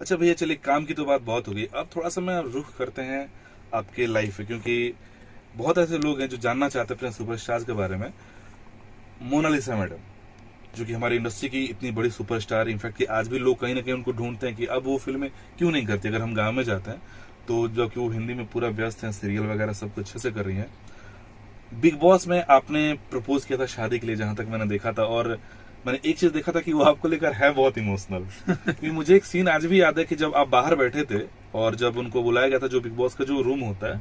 अच्छा भैया, चलिए काम की तो बात बहुत हो गई, अब थोड़ा सा मैं रुख करते हैं आपके लाइफ पे, क्योंकि बहुत ऐसे लोग हैं जो जानना चाहते हैं अपने सुपरस्टार्स के बारे में। मोनालिसा मैडम, जो कि हमारी इंडस्ट्री की इतनी बड़ी सुपरस्टार, इनफैक्ट कि आज भी लोग कहीं ना कहीं उनको ढूंढते हैं कि अब वो फिल्में क्यों नहीं करती। अगर हम गांव में जाते हैं तो जो कि वो हिंदी में पूरा व्यस्त हैं, सीरियल वगैरह सब कुछ अच्छे से कर रही हैं। बिग बॉस में आपने प्रपोज किया था शादी के लिए, जहां तक मैंने देखा था, और मैंने एक चीज देखा था कि वो आपको लेकर है बहुत इमोशनल। क्योंकि मुझे एक सीन आज भी याद है कि जब आप बाहर बैठे थे और जब उनको बुलाया गया था, जो बिग बॉस का जो रूम होता है,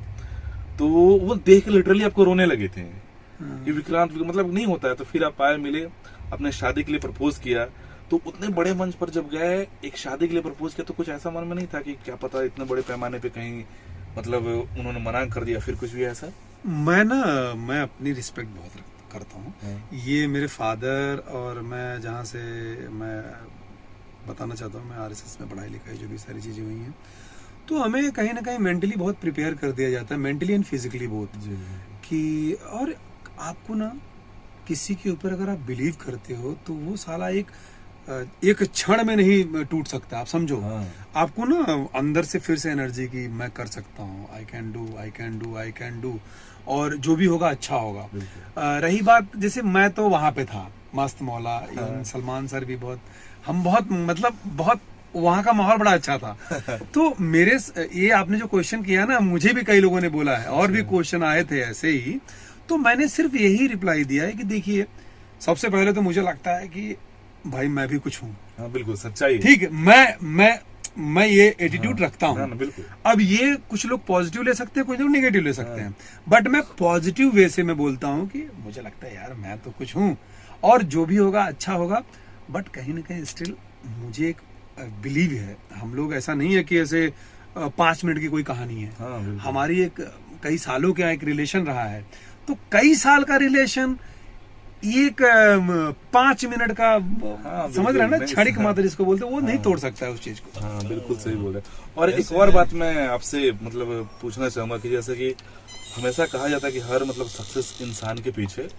तो वो देख के लिटरली आपको रोने लगे थे कि विक्रांत मतलब नहीं होता है। तो फिर आप आए, मिले, अपने शादी के लिए प्रपोज किया। तो उतने बड़े मंच पर जब गए, एक शादी के लिए प्रपोज किया, तो कुछ ऐसा मन में नहीं था कि क्या पता इतने बड़े पैमाने पे कहीं मतलब उन्होंने मना कर दिया, फिर कुछ भी ऐसा? मैं अपनी रिस्पेक्ट बहुत करता हूँ। हाँ। ये मेरे फादर और मैं जहाँ से मैं बताना चाहता हूँ, मैं आरएसएस में पढ़ाई लिखाई जो भी सारी चीज़ें हुई हैं, तो हमें कहीं ना कहीं मेंटली बहुत प्रिपेयर कर दिया जाता है, मेंटली एंड फिजिकली बोथ। जी। कि और आपको ना किसी के ऊपर अगर आप बिलीव करते हो तो वो साला एक क्षण में नहीं टूट सकता, आप समझो। हाँ। आपको ना अंदर से फिर से एनर्जी की मैं कर सकता हूँ, I can do, I can do, I can do, और जो भी होगा अच्छा होगा। रही बात, जैसे मैं तो वहां पे था, मस्त मौला। हाँ। सलमान सर भी बहुत वहाँ का माहौल बड़ा अच्छा था। तो मेरे ये आपने जो क्वेश्चन किया ना, मुझे भी कई लोगों ने बोला है और भी क्वेश्चन आए थे ऐसे ही, तो मैंने सिर्फ यही रिप्लाई दिया है कि देखिए, सबसे पहले तो मुझे लगता है कि भाई मैं भी कुछ हूँ। हाँ बिल्कुल, सच्चाई। ठीक है, मैं ये एटीट्यूड रखता हूँ। बिल्कुल। अब ये कुछ लोग पॉजिटिव ले सकते हैं, कुछ लोग नेगेटिव ले सकते हैं, बट मैं पॉजिटिव वे से मैं बोलता हूँ कि मुझे लगता है यार मैं तो कुछ हूँ, और जो भी होगा अच्छा होगा। बट कहीं ना कहीं स्टिल मुझे एक बिलीव है, हम लोग ऐसा नहीं है कि ऐसे 5 मिनट की कोई कहानी है। हाँ, हमारी एक कई सालों का एक रिलेशन रहा है, तो कई साल का रिलेशन एक 5 मिनट का, समझ रहे हैं ना, क्षणिक मात्र जिसको बोलते हैं, वो नहीं तोड़ सकता है उस चीज को। हाँ बिल्कुल सही बोल रहे हैं। और एक और बात मैं आपसे मतलब पूछना चाहूंगा कि जैसे कि हमेशा कहा जाता है कि हर मतलब सक्सेस इंसान के पीछे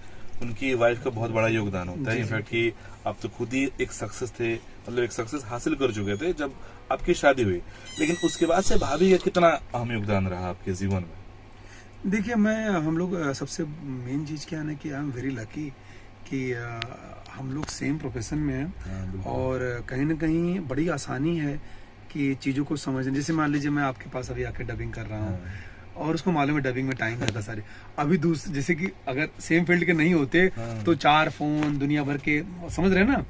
उनकी वाइफ का बहुत बड़ा योगदान होता है। इनफैक्ट कि आप तो खुद ही एक सक्सेस थे, मतलब एक सक्सेस हासिल कर चुके थे जब आपकी शादी हुई, लेकिन उसके बाद से भाभी का कितना अहम योगदान रहा आपके जीवन में? देखिए, हम लोग सबसे मेन चीज क्या है ना कि आई एम वेरी लकी कि हम लोग सेम प्रोफेशन में हैं, और कहीं ना कहीं बड़ी आसानी है कि चीज़ों को समझने। जैसे मान लीजिए मैं आपके पास अभी आके डबिंग कर रहा हूँ, और उसको मालूम है डबिंग में टाइम लगता सारे। अभी जैसे कि अगर सेम फील्ड के नहीं होते तो 4 फोन दुनिया भर के, समझ रहे हैं ना।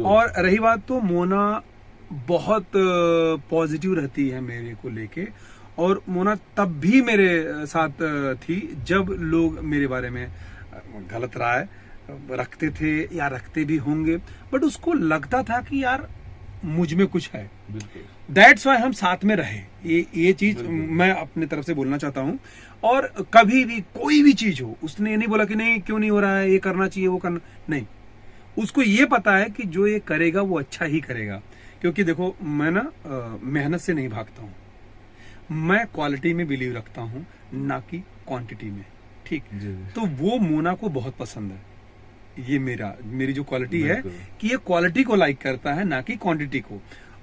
और रही बात, तो मोना बहुत पॉजिटिव रहती है मेरे को लेके, और मोना तब भी मेरे साथ थी जब लोग मेरे बारे में गलत राय रखते थे या रखते भी होंगे, बट उसको लगता था कि यार मुझ में कुछ है। दैट्स वाई हम साथ में रहे। ये चीज मैं अपने तरफ से बोलना चाहता हूँ। और कभी भी कोई भी चीज हो, उसने ये नहीं बोला कि नहीं क्यों नहीं हो रहा है, ये करना चाहिए, वो करना नहीं। उसको ये पता है कि जो ये करेगा वो अच्छा ही करेगा। क्योंकि देखो, मैं ना मेहनत से नहीं भागता हूँ, मैं क्वालिटी में बिलीव रखता हूँ, ना कि क्वांटिटी में। ठीक, तो वो मोना को बहुत पसंद है। ये मेरी जो क्वालिटी है कि ये क्वालिटी को लाइक करता है, ना कि क्वांटिटी को।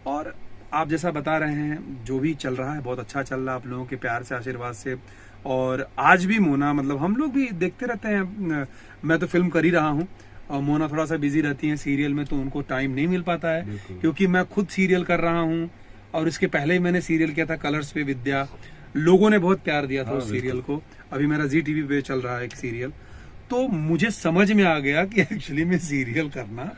और आप जैसा बता रहे हैं, जो भी चल रहा है बहुत अच्छा चल रहा है, आप लोगों के प्यार से, आशीर्वाद से। और आज भी मोना, मतलब हम लोग भी देखते रहते हैं, मैं तो फिल्म कर ही रहा हूँ, और मोना थोड़ा सा बिजी रहती है सीरियल में, तो उनको टाइम नहीं मिल पाता है, क्योंकि मैं खुद सीरियल कर रहा हूँ। और इसके पहले ही मैंने सीरियल किया था कलर्स पे, विद्या। लोगों ने बहुत प्यार दिया था उस सीरियल को। अभी मेरा जी टीवी पे चल रहा है एक सीरियल। तो मुझे समझ में आ गया कि एक्चुअली में सीरियल करना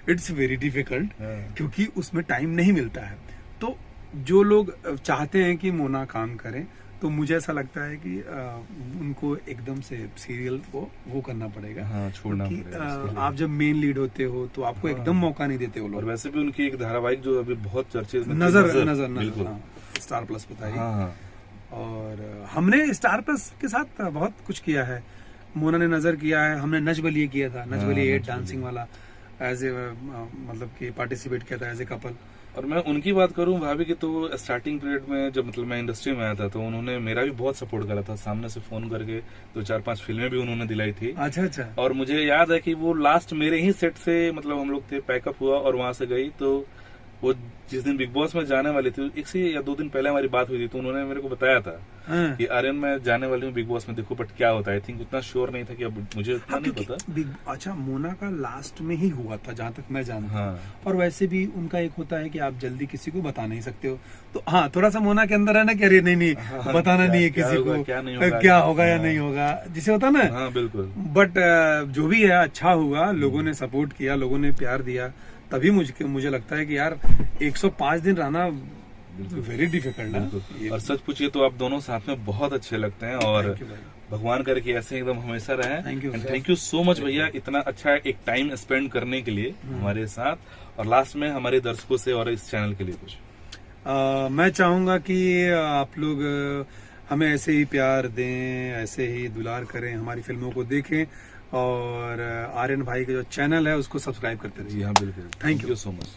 इट्स वेरी डिफिकल्ट, क्योंकि उसमें टाइम नहीं मिलता है। तो जो लोग चाहते हैं कि मोना काम करें, तो मुझे ऐसा लगता है कि उनको एकदम से सीरियल को वो करना पड़ेगा, छोड़ना पड़ेगा। आप जब मेन लीड होते हो तो आपको एकदम मौका नहीं देते वो लोग। और वैसे भी उनकी एक धारावाहिक जो अभी बहुत चर्चे में नजर स्टार प्लस पे था। और हमने स्टार प्लस के साथ बहुत कुछ किया है। मोना ने नजर किया है, हमने नच बलिए किया था, नच बलिए 8 डांसिंग वाला, एज ए मतलब कि पार्टिसिपेट किया था एज ए कपल। और मैं उनकी बात करूं भाभी की, तो स्टार्टिंग पीरियड में जब मतलब मैं इंडस्ट्री में आया था, तो उन्होंने मेरा भी बहुत सपोर्ट करा था, सामने से फोन करके 2-4-5 फिल्में भी उन्होंने दिलाई थी। अच्छा। और मुझे याद है कि वो लास्ट मेरे ही सेट से, मतलब हम लोग थे, पैकअप हुआ और वहां से गई, तो वो जिस दिन बिग बॉस में जाने वाली थी, 1 से या 2 दिन पहले हमारी बात हुई थी, तो उन्होंने मेरे को बताया था हाँ। कि आर्यन मैं जाने वाली हूँ बिग बॉस में, देखो बट क्या होता है। आई थिंक उतना श्योर नहीं था कि अब मुझे उतना हाँ, नहीं क्योंकि पता। अच्छा, मोना का लास्ट में ही हुआ था जहां तक मैं जानता हूँ। हाँ और वैसे भी उनका एक होता है कि आप जल्दी किसी को बता नहीं सकते हो, तो हाँ थोड़ा सा मोना के अंदर है ना कि अरे नहीं नहीं हाँ, बताना नहीं है क्या किसी होगा, को, क्या नहीं होगा, क्या होगा या हाँ। नहीं होगा, जिसे होता ना। हाँ बिल्कुल। बट जो भी है अच्छा हुआ, लोगों ने सपोर्ट किया, लोगों ने प्यार दिया, तभी मुझे लगता है कि यार 105 दिन रहना वेरी डिफिकल्ट है। बिल्कुल। और सच पूछिए तो आप दोनों साथ में बहुत अच्छे लगते हैं, और Thank you भाई। भगवान करे कि ऐसे एकदम हमेशा रहें। Thank you, sir। Thank you so much भैया, इतना अच्छा एक टाइम स्पेंड करने के लिए हमारे साथ। और लास्ट में हमारे दर्शकों से और इस चैनल के लिए कुछ मैं चाहूंगा कि आप लोग हमें ऐसे ही प्यार दें, ऐसे ही दुलार करें, हमारी फिल्मों को देखें, और आर्यन भाई का जो चैनल है उसको सब्सक्राइब करते रहिए। जी हाँ बिल्कुल। Thank you। So much.